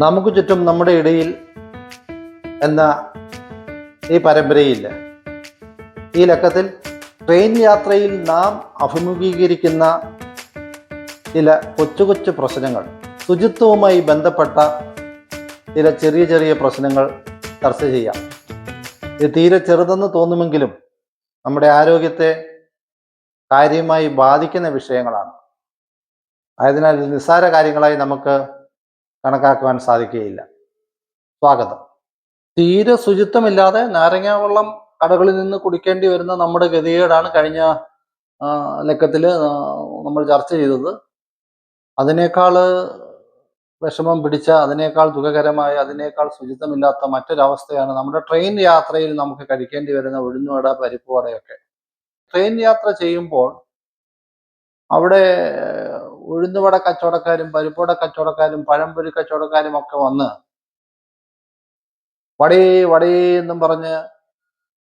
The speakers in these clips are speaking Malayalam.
നമുക്ക് ചുറ്റും നമ്മുടെ ഇടയിൽ എന്ന ഈ പരമ്പരയില്ല. ഈ ലക്കത്തിൽ ട്രെയിൻ യാത്രയിൽ നാം അഭിമുഖീകരിക്കുന്ന ചില കൊച്ചു കൊച്ചു പ്രശ്നങ്ങൾ, ശുചിത്വവുമായി ബന്ധപ്പെട്ട ചില ചെറിയ ചെറിയ പ്രശ്നങ്ങൾ ചർച്ച ചെയ്യാം. ഇത് തീരെ ചെറുതെന്ന് തോന്നുമെങ്കിലും നമ്മുടെ ആരോഗ്യത്തെ കാര്യമായി ബാധിക്കുന്ന വിഷയങ്ങളാണ്. ആയതിനാൽ നിസ്സാര കാര്യങ്ങളായി നമുക്ക് കണക്കാക്കുവാൻ സാധിക്കുകയില്ല. സ്വാഗതം. തീരെ ശുചിത്വമില്ലാതെ നാരങ്ങ വെള്ളം കടകളിൽ നിന്ന് കുടിക്കേണ്ടി വരുന്ന നമ്മുടെ ഗതികേടാണ് കഴിഞ്ഞ ലക്കത്തിൽ നമ്മൾ ചർച്ച ചെയ്തത്. അതിനേക്കാൾ വിഷമം പിടിച്ച, അതിനേക്കാൾ ദുഃഖകരമായ, അതിനേക്കാൾ ശുചിത്വമില്ലാത്ത മറ്റൊരവസ്ഥയാണ് നമ്മുടെ ട്രെയിൻ യാത്രയിൽ നമുക്ക് കഴിക്കേണ്ടി വരുന്ന ഉഴുന്നുവട, പരിപ്പുവടയൊക്കെ. ട്രെയിൻ യാത്ര ചെയ്യുമ്പോൾ അവിടെ ഉഴുന്നുവട കച്ചവടക്കാരും പരിപ്പുവട കച്ചവടക്കാരും പഴംപൊരി കച്ചവടക്കാരും ഒക്കെ വന്ന് വടേ വടേ എന്നും പറഞ്ഞ്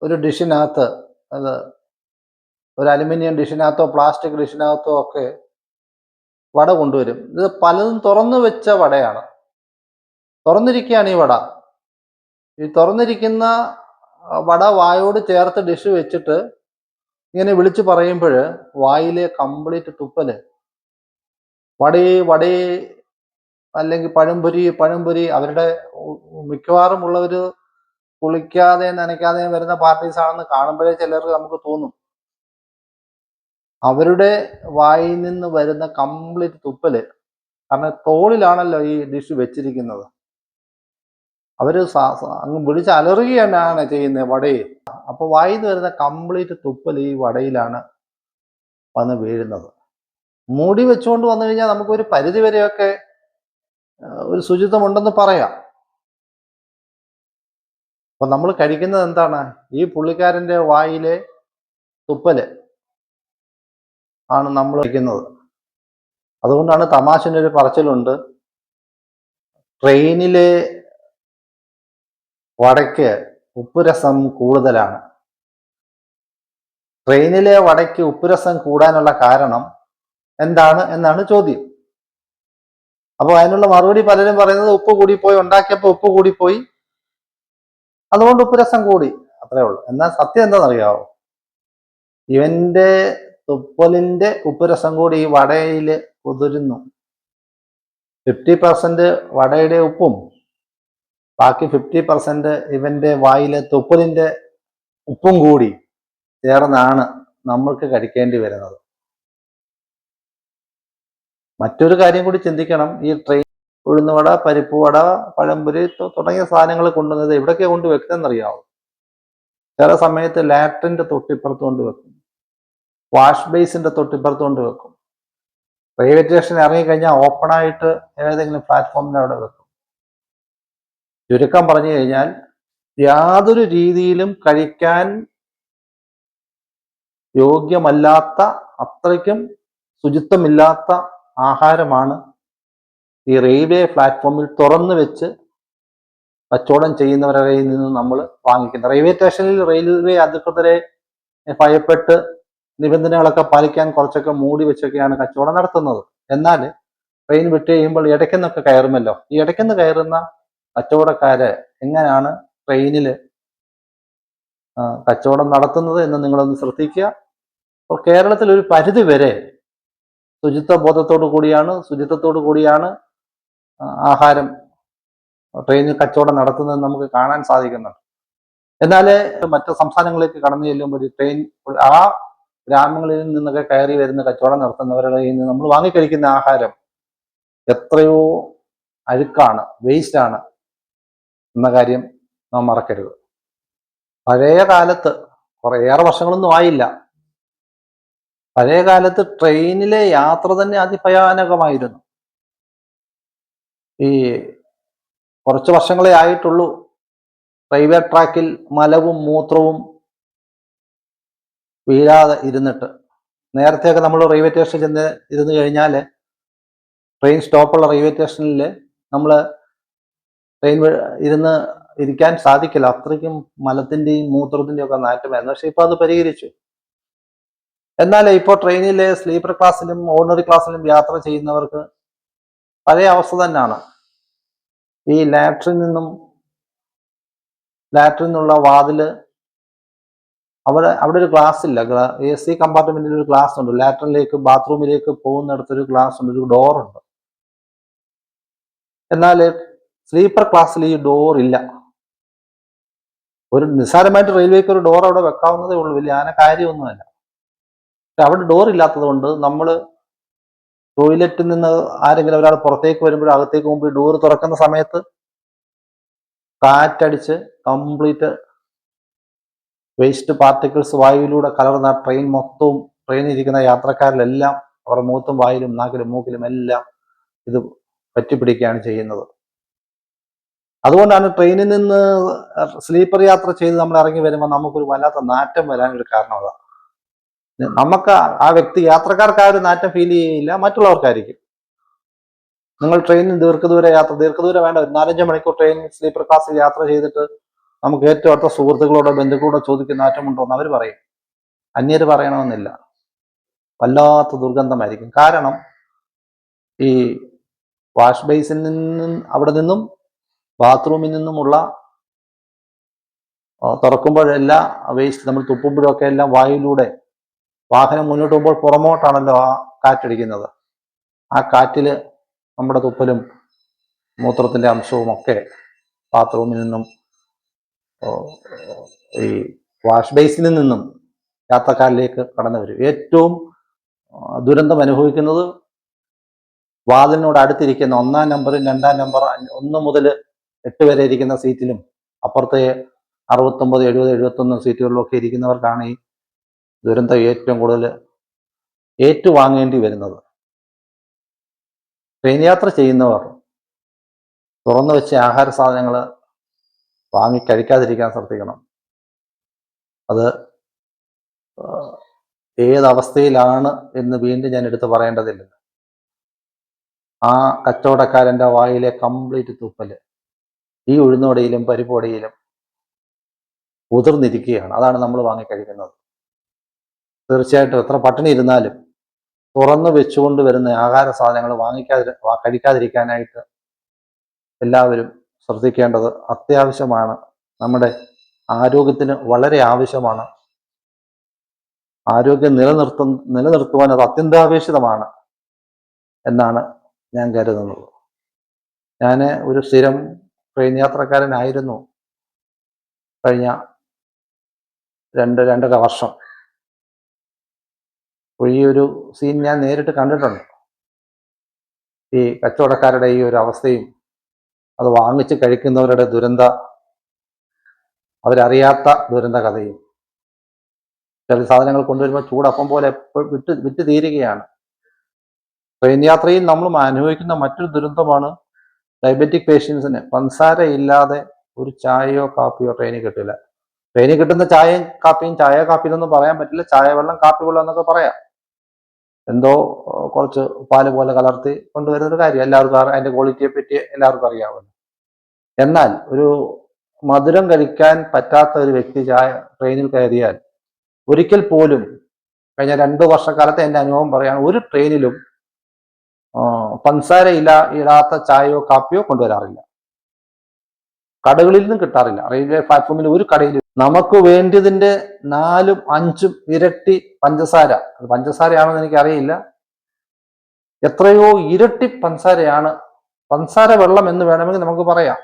ഒരു ഡിഷിനകത്ത്, അത് ഒരു അലുമിനിയം ഡിഷിനകത്തോ പ്ലാസ്റ്റിക് ഡിഷിനകത്തോ ഒക്കെ വട കൊണ്ടുവരും. ഇത് പലതും തുറന്നു വെച്ച വടയാണ്. തുറന്നിരിക്കുകയാണ് ഈ വട. ഈ തുറന്നിരിക്കുന്ന വട വായോട് ചേർത്ത് ഡിഷ് വെച്ചിട്ട് ഇങ്ങനെ വിളിച്ചു പറയുമ്പോൾ വായിലെ കംപ്ലീറ്റ് തുപ്പല്. വടേ വടേ, അല്ലെങ്കിൽ പഴംപൊരി പഴംപൊരി. അവരുടെ മിക്കവാറും ഉള്ളവർ കുളിക്കാതെ നനയ്ക്കാതെ വരുന്ന പാർട്ടീസ് ആണെന്ന് കാണുമ്പോഴേ ചിലർക്ക് നമുക്ക് തോന്നും. അവരുടെ വായിൽ നിന്ന് വരുന്ന കംപ്ലീറ്റ് തുപ്പല്, കാരണം തോളിലാണല്ലോ ഈ ഡിഷ് വെച്ചിരിക്കുന്നത്. അവർ അങ്ങ് വിളിച്ച് അലറുകയാണ് ചെയ്യുന്നത് വടയിൽ. അപ്പോൾ വായിൽ നിന്ന് വരുന്ന കംപ്ലീറ്റ് തുപ്പൽ ഈ വടയിലാണ് വന്ന് വീഴുന്നത്. മൂടി വെച്ചുകൊണ്ട് വന്നു കഴിഞ്ഞാൽ നമുക്കൊരു പരിധി വരെയൊക്കെ ഒരു ശുചിത്വമുണ്ടെന്ന് പറയാം. അപ്പൊ നമ്മൾ കഴിക്കുന്നത് എന്താണ്? ഈ പുള്ളിക്കാരൻ്റെ വായിലെ തുപ്പല് ആണ് നമ്മൾ കഴിക്കുന്നത്. അതുകൊണ്ടാണ് തമാശനൊരു പറച്ചിലുണ്ട്, ട്രെയിനിലെ വടയ്ക്ക് ഉപ്പുരസം കൂടുതലാണ്. ട്രെയിനിലെ വടയ്ക്ക് ഉപ്പുരസം കൂടാനുള്ള കാരണം എന്താണ് എന്നാണ് ചോദ്യം. അപ്പോൾ അതിനുള്ള മറുപടി പലരും പറയുന്നത് ഉപ്പ് കൂടിപ്പോയി, ഉണ്ടാക്കിയപ്പോൾ ഉപ്പ് കൂടിപ്പോയി, അതുകൊണ്ട് ഉപ്പുരസം കൂടി, അത്രേ ഉള്ളൂ. എന്നാൽ സത്യം എന്താണെന്നറിയാവോ? ഇവന്റെ തുപ്പലിന്റെ ഉപ്പുരസം കൂടി ഈ വടയിൽ കുതിരുന്നു. 50% വടയുടെ ഉപ്പും ബാക്കി 50% ഇവന്റെ വായിലെ തുപ്പലിന്റെ ഉപ്പും കൂടി ചേർന്നാണ് നമ്മൾക്ക് കഴിക്കേണ്ടി വരുന്നത്. മറ്റൊരു കാര്യം കൂടി ചിന്തിക്കണം. ഈ ട്രെയിൻ ഉഴുന്നുവട, പരിപ്പുവട, പഴംപൊരി തുടങ്ങിയ സാധനങ്ങൾ കൊണ്ടുവന്നത് എവിടൊക്കെ കൊണ്ട് വെക്കുന്നറിയാവോ? ചില സമയത്ത് ലാട്രിന്റെ തൊട്ടിപ്പുറത്ത് കൊണ്ട് വെക്കും, വാഷ് ബേസിന്റെ തൊട്ടിപ്പുറത്ത് കൊണ്ട് വെക്കും. റെയിൽവേ സ്റ്റേഷൻ ഇറങ്ങിക്കഴിഞ്ഞാൽ ഓപ്പണായിട്ട് ഏതെങ്കിലും പ്ലാറ്റ്ഫോമിന് അവിടെ വെക്കും. ചുരുക്കം പറഞ്ഞു കഴിഞ്ഞാൽ യാതൊരു രീതിയിലും കഴിക്കാൻ യോഗ്യമല്ലാത്ത, അത്രയ്ക്കും ശുചിത്വമില്ലാത്ത ആഹാരമാണ് ഈ റെയിൽവേ പ്ലാറ്റ്ഫോമിൽ തുറന്നു വെച്ച് കച്ചവടം ചെയ്യുന്നവരുടെ കയ്യിൽ നിന്ന് നമ്മൾ വാങ്ങിക്കുന്നത്. റെയിൽവേ സ്റ്റേഷനിൽ റെയിൽവേ അധികൃതരെ ഭയപ്പെട്ട് നിബന്ധനകളൊക്കെ പാലിക്കാൻ കുറച്ചൊക്കെ മൂടി വെച്ചൊക്കെയാണ് കച്ചവടം നടത്തുന്നത്. എന്നാൽ ട്രെയിൻ വിട്ട് കഴിയുമ്പോൾ ഇടയ്ക്കെന്നൊക്കെ കയറുമല്ലോ. ഈ ഇടയ്ക്കെന്ന് കയറുന്ന കച്ചവടക്കാര് എങ്ങനെയാണ് ട്രെയിനിൽ കച്ചവടം നടത്തുന്നത് എന്ന് നിങ്ങളൊന്ന് ശ്രദ്ധിക്കുക. അപ്പോൾ കേരളത്തിൽ ഒരു പരിധി വരെ ശുചിത്വത്തോടു കൂടിയാണ് ആഹാരം ട്രെയിനിൽ കച്ചവടം നടത്തുന്നത് നമുക്ക് കാണാൻ സാധിക്കുന്നുണ്ട്. എന്നാൽ മറ്റു സംസ്ഥാനങ്ങളിലേക്ക് കടന്നു ചെല്ലുമ്പോൾ ട്രെയിൻ ആ ഗ്രാമങ്ങളിൽ നിന്നൊക്കെ കയറി വരുന്ന കച്ചവടം നടത്തുന്നവരുടെ കയ്യിൽ നിന്ന് നമ്മൾ വാങ്ങിക്കഴിക്കുന്ന ആഹാരം എത്രയോ അഴുക്കാണ്, വേസ്റ്റാണ് എന്ന കാര്യം നാം മറക്കരുത്. പഴയ കാലത്ത്, കുറേയേറെ വർഷങ്ങളൊന്നും ആയില്ല, പഴയ കാലത്ത് ട്രെയിനിലെ യാത്ര തന്നെ അതിഭയാനകമായിരുന്നു. ഈ കുറച്ച് വർഷങ്ങളെ ആയിട്ടുള്ളൂ റെയിൽവേ ട്രാക്കിൽ മലവും മൂത്രവും വീഴാതെ ഇരുന്നിട്ട്. നേരത്തെയൊക്കെ നമ്മൾ റെയിൽവേ സ്റ്റേഷനിൽ ചെന്ന് ഇരുന്ന് കഴിഞ്ഞാൽ, ട്രെയിൻ സ്റ്റോപ്പുള്ള റെയിൽവേ സ്റ്റേഷനിൽ നമ്മൾ ട്രെയിൻ ഇരിക്കാൻ സാധിക്കില്ല, അത്രയ്ക്കും മലത്തിൻ്റെയും മൂത്രത്തിൻ്റെയും ഒക്കെ നാറ്റമായിരുന്നു. പക്ഷെ ഇപ്പോൾ അത് പരിഹരിച്ചു. എന്നാൽ ഇപ്പോൾ ട്രെയിനിലെ സ്ലീപ്പർ ക്ലാസ്സിലും ഓർഡിനറി ക്ലാസ്സിലും യാത്ര ചെയ്യുന്നവർക്ക് പഴയ അവസ്ഥ തന്നെയാണ്. ഈ ലാറ്ററിൽ നിന്നുള്ള വാതില് അവിടെ ഒരു ഗ്ലാസ് ഇല്ല. AC കമ്പാർട്ട്മെന്റിൽ ഒരു ഗ്ലാസ് ഉണ്ട്. ലാറ്ററിലേക്ക് ബാത്റൂമിലേക്ക് പോകുന്നിടത്തൊരു ഗ്ലാസ് ഉണ്ട്, ഒരു ഡോറുണ്ട്. എന്നാൽ സ്ലീപ്പർ ക്ലാസ്സിൽ ഈ ഡോർ ഇല്ല. ഒരു നിസ്സാരമായിട്ട് റെയിൽവേക്ക് ഒരു ഡോർ അവിടെ വെക്കാവുന്നതേ ഉള്ളൂ, വലിയ കാര്യമൊന്നുമല്ല. പക്ഷെ അവിടെ ഡോർ ഇല്ലാത്തത് കൊണ്ട് നമ്മൾ ടോയ്ലറ്റിൽ നിന്ന് ആരെങ്കിലും ഒരാൾ പുറത്തേക്ക് വരുമ്പോൾ അകത്തേക്ക് പോകുമ്പോൾ ഡോർ തുറക്കുന്ന സമയത്ത് കാറ്റടിച്ച് കംപ്ലീറ്റ് വേസ്റ്റ് പാർട്ടിക്കിൾസ് വായുവിലൂടെ കലർന്ന ട്രെയിൻ മൊത്തവും, ട്രെയിനിരിക്കുന്ന യാത്രക്കാരിലെല്ലാം അവരുടെ മുഖത്തും വായിലും നാക്കിലും മൂക്കിലും എല്ലാം ഇത് പറ്റിപ്പിടിക്കുകയാണ് ചെയ്യുന്നത്. അതുകൊണ്ടാണ് ട്രെയിനിൽ നിന്ന് സ്ലീപ്പർ യാത്ര ചെയ്ത് നമ്മൾ ഇറങ്ങി വരുമ്പോൾ നമുക്കൊരു വല്ലാത്ത നാറ്റം വരാനൊരു കാരണം അതാണ്. നമുക്ക് ആ വ്യക്തി യാത്രക്കാർക്ക് ആ ഒരു നാറ്റം ഫീൽ ചെയ്യില്ല, മറ്റുള്ളവർക്കായിരിക്കും. നിങ്ങൾ ട്രെയിനിൽ ദീർഘദൂര വേണ്ട, ഒരു 4-5 മണിക്കൂർ ട്രെയിൻ സ്ലീപ്പർ ക്ലാസ്സിൽ യാത്ര ചെയ്തിട്ട് നമുക്ക് ഏറ്റവും അടുത്ത സുഹൃത്തുക്കളോടോ ബന്ധുക്കളോടോ ചോദിക്കുന്ന നാറ്റമുണ്ടോ എന്ന് അവർ പറയും. അന്യര് പറയണമെന്നില്ല. വല്ലാത്ത ദുർഗന്ധമായിരിക്കും. കാരണം ഈ വാഷ് ബേസിൽ അവിടെ നിന്നും ബാത്റൂമിൽ നിന്നുമുള്ള തുറക്കുമ്പോഴെല്ലാം വേസ്റ്റ് നമ്മൾ തുപ്പുമ്പോഴൊക്കെ എല്ലാം വായുവിലൂടെ വാഹനം മുന്നോട്ട് പോകുമ്പോൾ പുറമോട്ടാണല്ലോ ആ കാറ്റടിക്കുന്നത്. ആ കാറ്റിൽ നമ്മുടെ തുപ്പലും മൂത്രത്തിന്റെ അംശവും ഒക്കെ ബാത്റൂമിൽ നിന്നും ഈ വാഷ് ബേസിൽ നിന്നും യാത്രക്കാരിലേക്ക് കടന്നു വരും. ഏറ്റവും ദുരന്തം അനുഭവിക്കുന്നത് വാതിലിനോട് അടുത്തിരിക്കുന്ന 1-ാം നമ്പർ 2-ാം നമ്പർ 1 മുതൽ 8 വരെ ഇരിക്കുന്ന സീറ്റിലും അപ്പുറത്തെ 69, 70, 71 സീറ്റുകളിലൊക്കെ ഇരിക്കുന്നവർക്കാണ് ഈ ദുരന്തം ഏറ്റവും കൂടുതൽ ഏറ്റുവാങ്ങേണ്ടി വരുന്നത്. ട്രെയിൻ യാത്ര ചെയ്യുന്നവർ തുറന്നു വെച്ച ആഹാര സാധനങ്ങൾ വാങ്ങി കഴിക്കാതിരിക്കാൻ ശ്രദ്ധിക്കണം. അത് ഏതവസ്ഥയിലാണ് എന്ന് വീണ്ടും ഞാൻ എടുത്തു പറയേണ്ടതില്ല. ആ കച്ചവടക്കാരൻ്റെ വായിലെ കംപ്ലീറ്റ് തുപ്പല് ഈ ഉഴുന്നോടയിലും പരിപ്പോടയിലും ഉതിർന്നിരിക്കുകയാണ്. അതാണ് നമ്മൾ വാങ്ങിക്കഴിക്കുന്നത്. തീർച്ചയായിട്ടും എത്ര പട്ടിണി ഇരുന്നാലും തുറന്നു വെച്ചുകൊണ്ട് വരുന്ന ആഹാര സാധനങ്ങൾ കഴിക്കാതിരിക്കാനായിട്ട് എല്ലാവരും ശ്രദ്ധിക്കേണ്ടത് അത്യാവശ്യമാണ്. നമ്മുടെ ആരോഗ്യത്തിന് വളരെ ആവശ്യമാണ്. ആരോഗ്യം നിലനിർത്തുവാൻ അത് അത്യന്താപേക്ഷിതമാണ് എന്നാണ് ഞാൻ കരുതുന്നത്. ഞാൻ ഒരു സ്ഥിരം ട്രെയിൻ യാത്രക്കാരനായിരുന്നു കഴിഞ്ഞ 2-2.5 വർഷം. ഈ ഒരു സീൻ ഞാൻ നേരിട്ട് കണ്ടിട്ടുണ്ട്. ഈ കച്ചവടക്കാരുടെ ഈ ഒരു അവസ്ഥയും അത് വാങ്ങിച്ച് കഴിക്കുന്നവരുടെ അവരറിയാത്ത ദുരന്ത കഥയും. ചില സാധനങ്ങൾ കൊണ്ടുവരുമ്പോൾ ചൂടപ്പം പോലെ വിറ്റ് തീരുകയാണ്. ട്രെയിൻ യാത്രയിൽ നമ്മൾ അനുഭവിക്കുന്ന മറ്റൊരു ദുരന്തമാണ് ഡയബറ്റിക് പേഷ്യൻസിന്. പഞ്ചസാര ഇല്ലാതെ ഒരു ചായയോ കാപ്പിയോ ട്രെയിനിൽ കിട്ടില്ല. ട്രെയിനിൽ കിട്ടുന്ന ചായയും കാപ്പിയും ചായ കാപ്പി എന്നൊന്നും പറയാൻ പറ്റില്ല. ചായ വെള്ളം കാപ്പി വെള്ളം എന്നൊക്കെ പറയാം. എന്തോ കുറച്ച് പാല് പോലെ കലർത്തി കൊണ്ടുവരുന്ന ഒരു കാര്യം. എല്ലാവർക്കും അതിന്റെ ക്വാളിറ്റിയെ പറ്റി എല്ലാവർക്കും അറിയാമല്ലോ. എന്നാൽ ഒരു മധുരം കഴിക്കാൻ പറ്റാത്ത ഒരു വ്യക്തി ട്രെയിനിൽ കയറിയാൽ ഒരിക്കൽ പോലും, കഴിഞ്ഞ 2 വർഷക്കാലത്തെ എൻ്റെ അനുഭവം പറയാണ്, ഒരു ട്രെയിനിലും പഞ്ചസാര ഇടാത്ത ചായയോ കാപ്പിയോ കൊണ്ടുവരാറില്ല. കടകളിൽ നിന്നും കിട്ടാറില്ല. റെയിൽവേ പ്ലാറ്റ്ഫോമിൽ ഒരു കടയിൽ നമുക്ക് വേണ്ടിയതിന്റെ 4-5 ഇരട്ടി പഞ്ചസാര, അത് പഞ്ചസാരയാണെന്ന് എനിക്കറിയില്ല, എത്രയോ ഇരട്ടി പഞ്ചസാരയാണ്. പഞ്ചസാര വെള്ളം എന്ന് വേണമെങ്കിൽ നമുക്ക് പറയാം,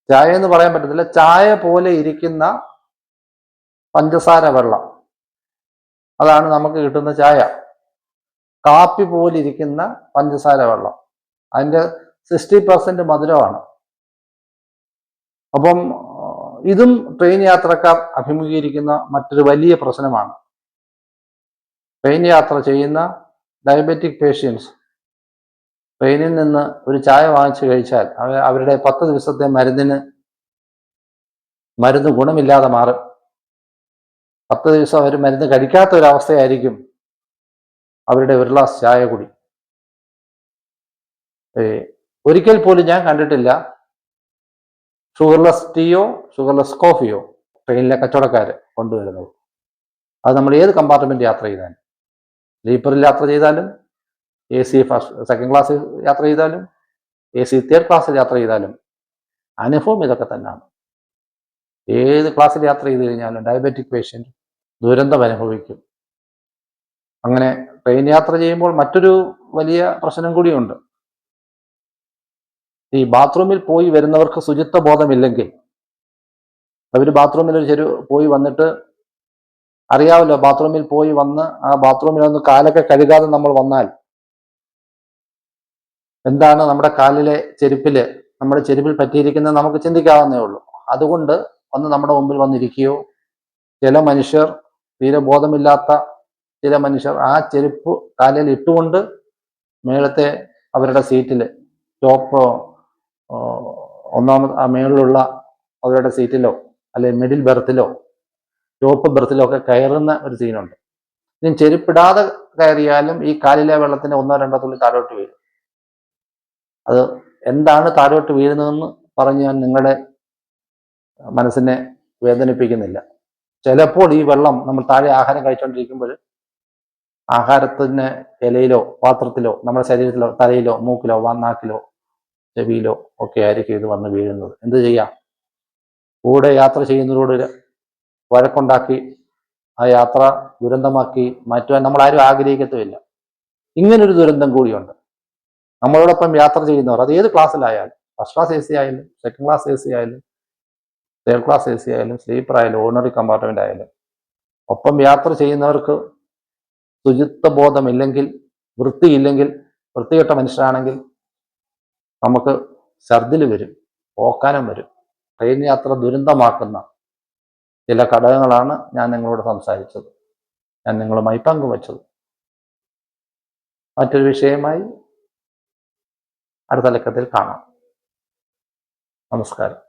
ചായ എന്ന് പറയാൻ പറ്റത്തില്ല. ചായ പോലെ ഇരിക്കുന്ന പഞ്ചസാര വെള്ളം, അതാണ് നമുക്ക് കിട്ടുന്ന ചായ. കാപ്പി പോലെ ഇരിക്കുന്ന പഞ്ചസാര വെള്ളം, അതിൻ്റെ 60% മധുരമാണ്. അപ്പം ഇതും ട്രെയിൻ യാത്രക്കാർ അഭിമുഖീകരിക്കുന്ന മറ്റൊരു വലിയ പ്രശ്നമാണ്. ട്രെയിൻ യാത്ര ചെയ്യുന്ന ഡയബറ്റിക് പേഷ്യൻസ് ട്രെയിനിൽ നിന്ന് ഒരു ചായ വാങ്ങിച്ചു കഴിച്ചാൽ അവരുടെ 10 ദിവസത്തെ മരുന്ന് ഗുണമില്ലാതെ മാറും. 10 ദിവസം അവർ മരുന്ന് കഴിക്കാത്ത ഒരവസ്ഥയായിരിക്കും അവരുടെ ഒരു ഗ്ലാസ് ചായ കുടി. ഒരിക്കൽ പോലും ഞാൻ കണ്ടിട്ടില്ല ഷുഗർലെസ് ടീയോ ഷുഗർലെസ് കോഫിയോ ട്രെയിനിലെ കച്ചവടക്കാർ കൊണ്ടുവരുന്നത്. അത് നമ്മൾ ഏത് കമ്പാർട്ട്മെന്റ് യാത്ര ചെയ്താലും, സ്ലീപ്പറിൽ യാത്ര ചെയ്താലും, AC ഫസ്റ്റ് സെക്കൻഡ് ക്ലാസ് യാത്ര ചെയ്താലും, AC തേർഡ് ക്ലാസ്സിൽ യാത്ര ചെയ്താലും അനുഭവം ഇതൊക്കെ തന്നെയാണ്. ഏത് ക്ലാസ്സിൽ യാത്ര ചെയ്ത് കഴിഞ്ഞാലും ഡയബറ്റിക് പേഷ്യൻ്റ് ദുരന്തം അനുഭവിക്കും. അങ്ങനെ ട്രെയിൻ യാത്ര ചെയ്യുമ്പോൾ മറ്റൊരു വലിയ പ്രശ്നം കൂടിയുണ്ട്. ഈ ബാത്റൂമിൽ പോയി വരുന്നവർക്ക് ശുചിത്വ ബോധമില്ലെങ്കിൽ, അവർ ബാത്റൂമിൽ പോയി വന്നിട്ട് അറിയാമല്ലോ, ബാത്റൂമിൽ പോയി വന്ന് ആ ബാത്റൂമിൽ ഒന്ന് കാലൊക്കെ കഴുകാതെ നമ്മൾ വന്നാൽ എന്താണ് നമ്മുടെ കാലിലെ നമ്മുടെ ചെരുപ്പിൽ പറ്റിയിരിക്കുന്നത് നമുക്ക് ചിന്തിക്കാവുന്നേ ഉള്ളൂ. അതുകൊണ്ട് ഒന്ന് നമ്മുടെ മുമ്പിൽ വന്നിരിക്കുകയോ, ചില മനുഷ്യർ, തീരെ ബോധമില്ലാത്ത ചില മനുഷ്യർ ആ ചെരുപ്പ് കാലിൽ ഇട്ടുകൊണ്ട് മേളത്തെ അവരുടെ സീറ്റിൽ ടോപ്പ് മേളിലുള്ള അവരുടെ സീറ്റിലോ അല്ലെങ്കിൽ മിഡിൽ ബെർത്തിലോ ടോപ്പ് ബെർത്തിലോ ഒക്കെ കയറുന്ന ഒരു സീനുണ്ട്. ഇനി ചെരുപ്പിടാതെ കയറിയാലും ഈ കാലിലെ വെള്ളത്തിന് 1-2 തുള്ളി താഴോട്ട് വീഴും. അത് എന്താണ് താഴോട്ട് വീഴുന്നതെന്ന് പറഞ്ഞ് ഞാൻ നിങ്ങളുടെ മനസ്സിനെ വേദനിപ്പിക്കുന്നില്ല. ചിലപ്പോൾ ഈ വെള്ളം നമ്മൾ താഴെ ആഹാരം കഴിച്ചുകൊണ്ടിരിക്കുമ്പോൾ ആഹാരത്തിന് ഇലയിലോ പാത്രത്തിലോ നമ്മുടെ ശരീരത്തിലോ തലയിലോ മൂക്കിലോ നാക്കിലോ ചെവിയിലോ ഒക്കെ ആയിരിക്കും ഇത് വന്ന് വീഴുന്നത്. എന്ത് ചെയ്യാം? കൂടെ യാത്ര ചെയ്യുന്നവരോട് വഴക്കുണ്ടാക്കി ആ യാത്ര ദുരന്തമാക്കി മാറ്റുവാൻ നമ്മൾ ആരും ആഗ്രഹിക്കത്തുമില്ല. ഇങ്ങനൊരു ദുരന്തം കൂടിയുണ്ട്. നമ്മളോടൊപ്പം യാത്ര ചെയ്യുന്നവർ, അത് ഏത് ക്ലാസ്സിലായാലും, ഫസ്റ്റ് ക്ലാസ് AC ആയാലും സെക്കൻഡ് ക്ലാസ് AC ആയാലും തേർഡ് ക്ലാസ് AC ആയാലും സ്ലീപ്പർ ആയാലും ഓർഡിനറി കമ്പാർട്ട്മെന്റ് ആയാലും, ഒപ്പം യാത്ര ചെയ്യുന്നവർക്ക് ശുചിത്വ ബോധമില്ലെങ്കിൽ, വൃത്തികെട്ട മനുഷ്യരാണെങ്കിൽ നമുക്ക് ഛർദിൽ വരും, ഓക്കാനം വരും. ട്രെയിൻ യാത്ര ദുരന്തമാക്കുന്ന ചില ഘടകങ്ങളാണ് ഞാൻ നിങ്ങളോട് സംസാരിച്ചത്, ഞാൻ നിങ്ങളുമായി പങ്കുവച്ചത്. മറ്റൊരു വിഷയമായി അടുത്ത ലക്കത്തിൽ കാണാം. നമസ്കാരം.